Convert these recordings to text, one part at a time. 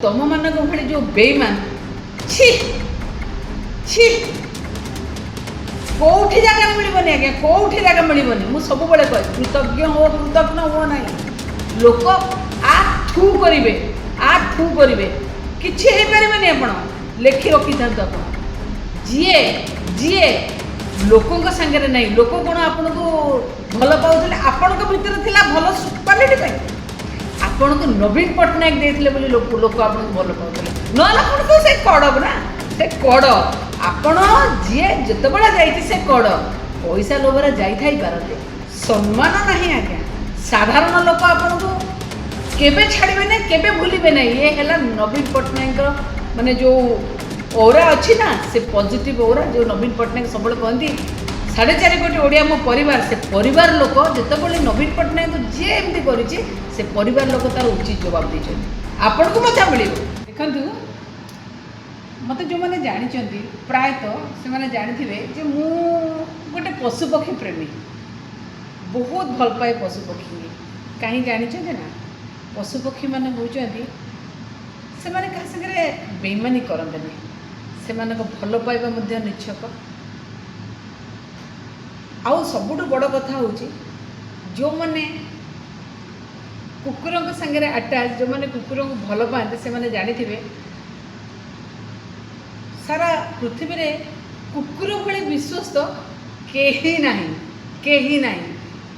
तुम मान भाई जो बेईमान छी छी कौटी जगह मिलबनी आज्ञा कौटी जगह मिलबनी मु सब बड़े कह कृतज्ञ हो कृतज्ञ हो ना लोक थू करेंगे थू करेंगे किसी हो पारे आप लेखि रखी था जीए जीए लोकों संगे नहीं लोक कौन आपन को भल पाते आपण भितर थी भल क्वालिटी आपन को नवीन पट्टनायक देते बोली लोक आपन को भल पाते ना तो से कड़ब ना से कड़ आपण जी जिते बड़ा जाइए से कड़ पैसा लोभरे जाई पारते सम्मान नहीं आज्ञा साधारण लोक आपन को केबे छाड़बे ना केबे भूलिबे ना ये है नवीन पट्टनायक माने जो ओरा अच्छी ना से पॉजिटिव ओरा जो नवीन पट्टनायक सब कहती 4.5 कोटी ओडिया मो परिवार से परिवार लोक जिते नवीन पट्टनायक जी एमती करी से परिवार लोक तार उचित जवाब देते आपण को मजा मिल देखु मत जो मैंने जानते प्रायतः से मैंने जानी जे मु गोटे पशुपक्षी प्रेमी बहुत भल पाए पशुपक्षी कहीं जानते ना पशुपक्षी मैंने होती से मैंने क्या सागर बेईमानी करते से भल पाइबा निच्छक आउ सबुठ बड़ कथा हूँ जो मैंने कुकुर संगे अटैच जो मैंने कुकुर को भल पाते से मैंने जानी सारा पृथ्वी रे कुकुर भली विश्वस्त कहीं ना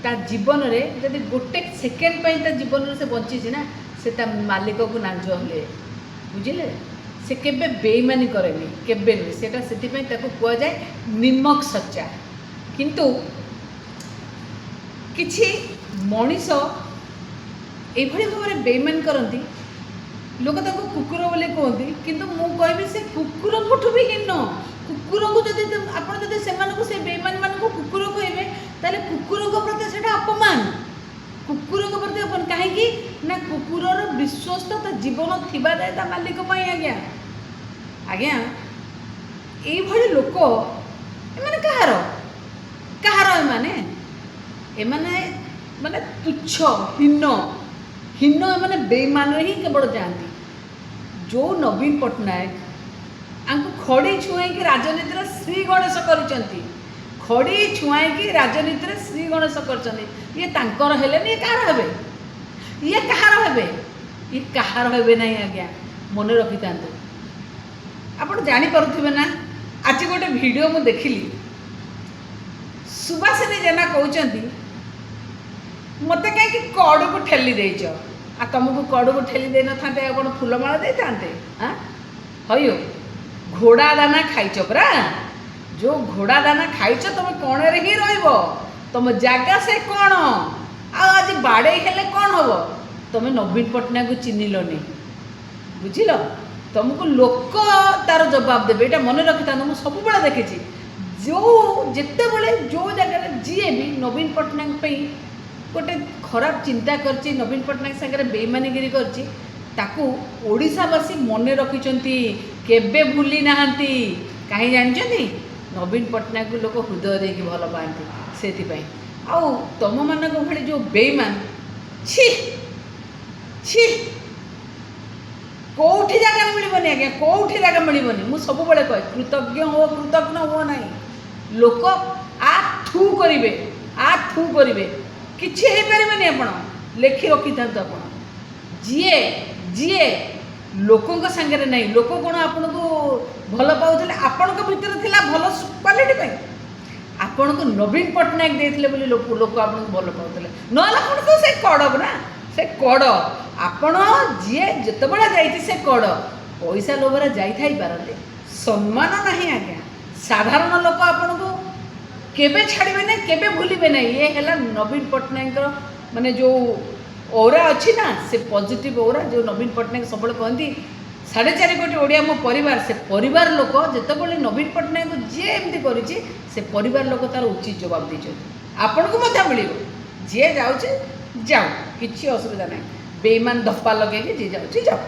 ता जीवन रे जदि गोटे सेकेंड ता जीवन से बंची ना से ता मालिक को नांज हले बुझिले से केबे बेईमानी करेनि केबे नहीं सेटा सेति कह जाए निमक सच्चा किंतु किछि मनीष एभली भाव बेईमान करती लोक ताको कुकुर बोले कहते किंतु मु कहबी से कुकुर ठू भी हीन कुकुर को जदि आपन जदि से बेईमान मान को कुकुर कहबे ताले कुकुर को प्रति सेटा अपमान कुकुर को प्रति अपन कहीं ना कुकुरर विश्वस्त जीवन थिबा जाए ता मालिक पई आज्ञा आज्ञा ये लोक एमाने कहार कहार एमाने माने तुच्छ हीन हीन एमाने बेईमान ही केवल जाती जो नवीन पट्टनायक आंको खड़ी छुआई राजनीति श्री गणेश करचंती खड़ी छुआई राजनीति श्री गणेश कर ये तांकर हेले ये कहार हेबे ये कहार हेबे ये कहार हेबे नहीं आज्ञा मन रखी था आप जानीपे ना आज गोटे वीडियो मु देखिली सुभाषिनी जेना कहते मत कहीं कड़ को ठेली देच आ तुमको कड़ को ठेली दे नथांते आप फूलमाला दे थांते हाँ हयो घोड़ा दाना खाइच परा जो घोड़ा दाना खाइच तुम कण रे ही रहिबो तुम जागा से कौन आज बाड़े हेले कौन हम तुम नवीन पट्टनायक को चिन्हलनि बुझिल तुमको लोक तार जवाब देवे ये मन रखी था मुझे सब बड़े देखी जो जिते बड़े जो जगह जी भी नवीन पट्टनायक गोटे खराब चिंता करची नवीन पट्टनायक सागर बेईमानीगिरी करची ताकू ओडिशावासी मन रखिंट केबे भूली नाहांती कहीं जानते नवीन पट्टनायक लोक हृदय देकी भल पाती से आउ तुम मान भाई जो बेईमान छी छी कौटी जगह मिलबनी आज्ञा कौटी जगह मिलबनी मु सब बड़े कह कृतज्ञ हो ना लोक थू करेंगे थू करेंगे किसी हो पारे आप लेखि रखी था जीए जीए लोकों संगे नहीं लोक कौन आपन को भल पाते आपण भितर थी भल क्वालिटी आपन को नवीन पट्टनायक देते बोली लोक आपन को भल पाते ना तो से कड़ब ना से कड़ आपण जी जिते बड़ा जाइए से कड़ पैसा लोभरे जाई पारते सम्मान नहीं आज्ञा साधारण लोक आपन को केबे छाड़बे ना केबे भूलिबे ना ये है नवीन पट्टनायक माने जो ओरा अच्छी ना से पॉजिटिव ओरा जो नवीन पट्टनायक सब कहती 4.5 कोटी ओडिया मो परिवार से परिवार लोक जिते नवीन पट्टनायक जी एमती करी से परिवार लोक तार उचित जवाब देते आपण को मजा मिल जी जाऊँ जाऊ किसी असुविधा ना बेईमान धप्पा लगे जी जाऊँ जाऊ।